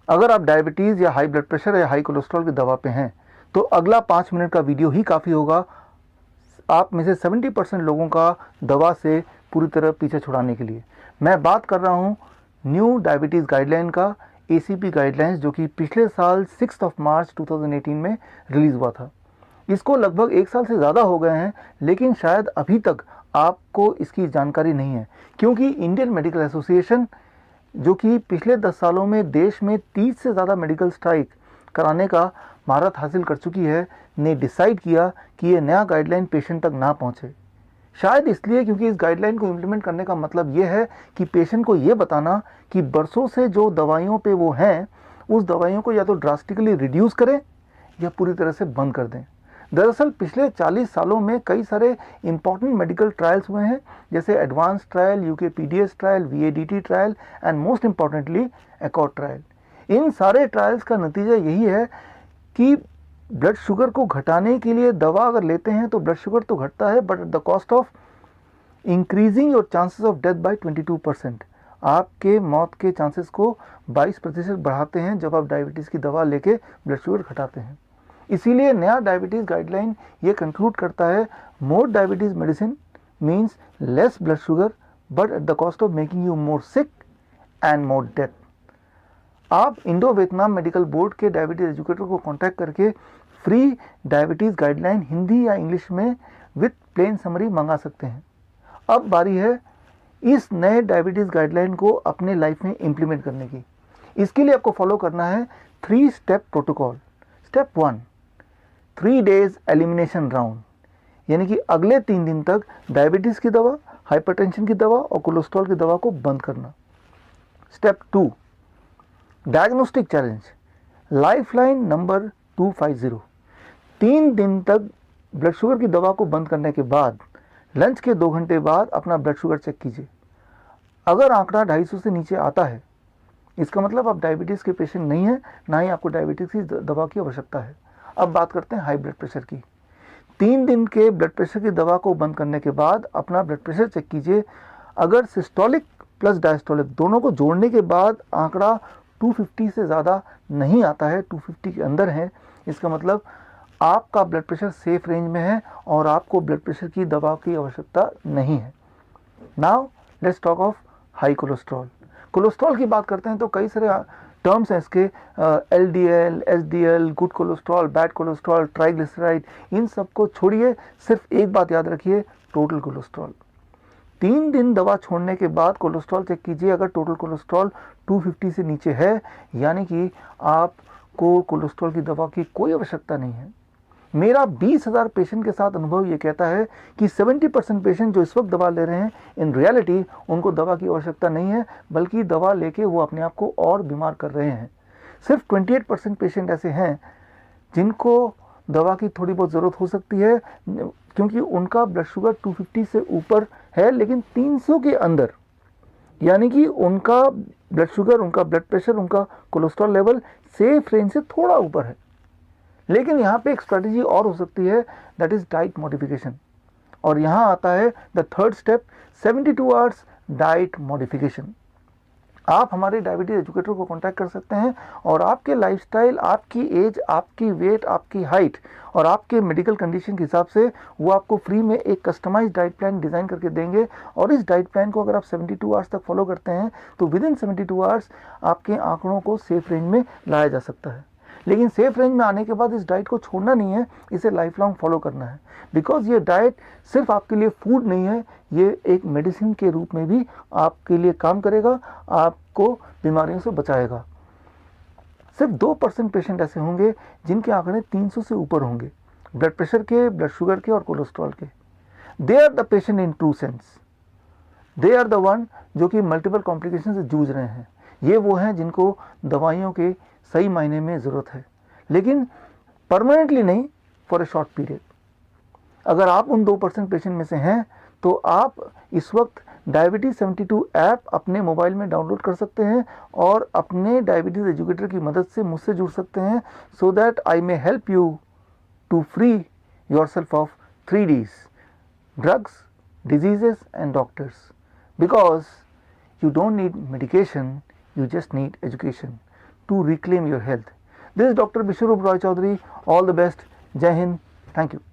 अगर आप डायबिटीज़ या हाई ब्लड प्रेशर या हाई कोलेस्ट्रॉल की दवा पे हैं तो अगला 5 मिनट का वीडियो ही काफ़ी होगा आप में से 70% लोगों का दवा से पूरी तरह पीछे छुड़ाने के लिए। मैं बात कर रहा हूँ न्यू डायबिटीज़ गाइडलाइन का, ACP गाइडलाइंस, जो कि पिछले साल 6 मार्च 2018 में रिलीज़ हुआ था। इसको लगभग 1 साल से ज़्यादा हो गए हैं, लेकिन शायद अभी तक आपको इसकी जानकारी नहीं है, क्योंकि इंडियन मेडिकल एसोसिएशन, जो कि पिछले 10 सालों में देश में 30 से ज़्यादा मेडिकल स्ट्राइक कराने का महारत हासिल कर चुकी है, ने डिसाइड किया कि ये नया गाइडलाइन पेशेंट तक ना पहुंचे। शायद इसलिए क्योंकि इस गाइडलाइन को इम्प्लीमेंट करने का मतलब ये है कि पेशेंट को ये बताना कि बरसों से जो दवाइयों पे वो हैं, उस दवाइयों को या तो ड्रास्टिकली रिड्यूस करें या पूरी तरह से बंद कर दें। दरअसल पिछले 40 सालों में कई सारे इंपॉर्टेंट मेडिकल ट्रायल्स हुए हैं, जैसे advance trial, UKPDS trial, VADT trial and most importantly accord trial. इन सारे ट्रायल्स का नतीजा यही है कि ब्लड शुगर को घटाने के लिए दवा अगर लेते हैं तो ब्लड शुगर तो घटता है, but at the cost of increasing your chances of death by 22%। आपके मौत के चांसेस को 22% बढ़ाते हैं जब आप डायबिटीज़ की दवा लेके ब्लड शुगर घटाते हैं। इसीलिए नया डायबिटीज़ गाइडलाइन ये कंक्लूड करता है, more diabetes medicine means less blood sugar but at the cost of making you more sick and more death. आप इंडो वियतनाम मेडिकल बोर्ड के डायबिटीज़ एजुकेटर को कांटेक्ट करके फ्री डायबिटीज़ गाइडलाइन हिंदी या English में with plane summary मंगा सकते हैं। अब बारी है इस नए डायबिटीज़ गाइडलाइन को अपने लाइफ में इम्प्लीमेंट करने की। इसके लिए आपको फॉलो करना है 3 step protocol. Step 1, 3 days elimination round, यानी कि अगले 3 दिन तक डायबिटीज़ की दवा, हाइपरटेंशन की दवा और कोलेस्ट्रॉल की दवा को बंद करना। Step 2, diagnostic challenge, lifeline number 250। 3 दिन तक ब्लड शुगर की दवा को बंद करने के बाद लंच के 2 घंटे बाद अपना ब्लड शुगर चेक कीजिए। अगर आंकड़ा 250 से नीचे आता है, इसका मतलब आप डायबिटीज़ के पेशेंट नहीं हैं, ना ही आपको डायबिटीज़ की दवा की आवश्यकता है। अब बात करते हैं हाई ब्लड प्रेशर की। 3 दिन के ब्लड प्रेशर की दवा को बंद करने के बाद अपना ब्लड प्रेशर चेक कीजिए। अगर सिस्टोलिक प्लस डायस्टोलिक दोनों को जोड़ने के बाद आंकड़ा 250 से ज़्यादा नहीं आता है, 250 के अंदर है, इसका मतलब आपका ब्लड प्रेशर सेफ रेंज में है और आपको ब्लड प्रेशर की दवा की आवश्यकता नहीं है। Now let's talk of high cholesterol. Cholesterol की बात करते हैं तो कई सारे टर्म्स हैं इसके, LDL, SDL, good cholesterol, bad cholesterol, triglyceride. इन सबको छोड़िए, सिर्फ एक बात याद रखिए, टोटल कोलेस्ट्रॉल। 3 दिन दवा छोड़ने के बाद कोलेस्ट्रॉल चेक कीजिए। अगर टोटल कोलेस्ट्रॉल 250 से नीचे है, यानी कि आपको कोलेस्ट्रॉल की दवा की कोई आवश्यकता नहीं है। मेरा 20,000 पेशेंट के साथ अनुभव ये कहता है कि 70% पेशेंट जो इस वक्त दवा ले रहे हैं, इन रियलिटी उनको दवा की आवश्यकता नहीं है, बल्कि दवा लेके वो अपने आप को और बीमार कर रहे हैं। सिर्फ 28% पेशेंट ऐसे हैं जिनको दवा की थोड़ी बहुत ज़रूरत हो सकती है, क्योंकि उनका ब्लड शुगर 250 से ऊपर है लेकिन 300 के अंदर, यानी कि उनका ब्लड शुगर, उनका ब्लड प्रेशर, उनका कोलेस्ट्रॉल लेवल सेफ रेंज से थोड़ा ऊपर है। लेकिन यहाँ पे एक स्ट्रेटजी और हो सकती है, दैट इज डाइट मॉडिफिकेशन। और यहाँ आता है the third step, 72 hours diet modification. आप हमारे डायबिटीज एजुकेटर को कांटेक्ट कर सकते हैं और आपके लाइफस्टाइल, आपकी एज, आपकी वेट, आपकी हाइट और आपके मेडिकल कंडीशन के हिसाब से वो आपको फ्री में एक कस्टमाइज्ड डाइट प्लान डिज़ाइन करके देंगे। और इस डाइट प्लान को अगर आप 72 आवर्स तक फॉलो करते हैं तो विद इन 72 आवर्स आपके आंकड़ों को सेफ रेंज में लाया जा सकता है। लेकिन सेफ रेंज में आने के बाद इस डाइट को छोड़ना नहीं है, इसे लाइफ लॉन्ग फॉलो करना है। बिकॉज ये डाइट सिर्फ आपके लिए फूड नहीं है, ये एक मेडिसिन के रूप में भी आपके लिए काम करेगा, आपको बीमारियों से बचाएगा। सिर्फ 2% पेशेंट ऐसे होंगे जिनके आंकड़े 300 से ऊपर होंगे, ब्लड प्रेशर के, ब्लड शुगर के और कोलेस्ट्रॉल के। They are the patient in true sense, they are the one जो कि मल्टीपल कॉम्प्लिकेशन से जूझ रहे हैं। ये वो हैं जिनको दवाइयों के सही मायने में ज़रूरत है, लेकिन परमानेंटली नहीं, फॉर ए शॉर्ट पीरियड। अगर आप उन 2% पेशेंट में से हैं तो आप इस वक्त डायबिटीज़ 72 ऐप अपने मोबाइल में डाउनलोड कर सकते हैं और अपने डायबिटीज़ एजुकेटर की मदद से मुझसे जुड़ सकते हैं, so that I may help you to free yourself of 3 Ds, drugs, diseases and doctors, because you don't need medication, you just need education to reclaim your health. This is Dr. Bishwarup Roy Chaudhary. All the best. Jai Hind. Thank you.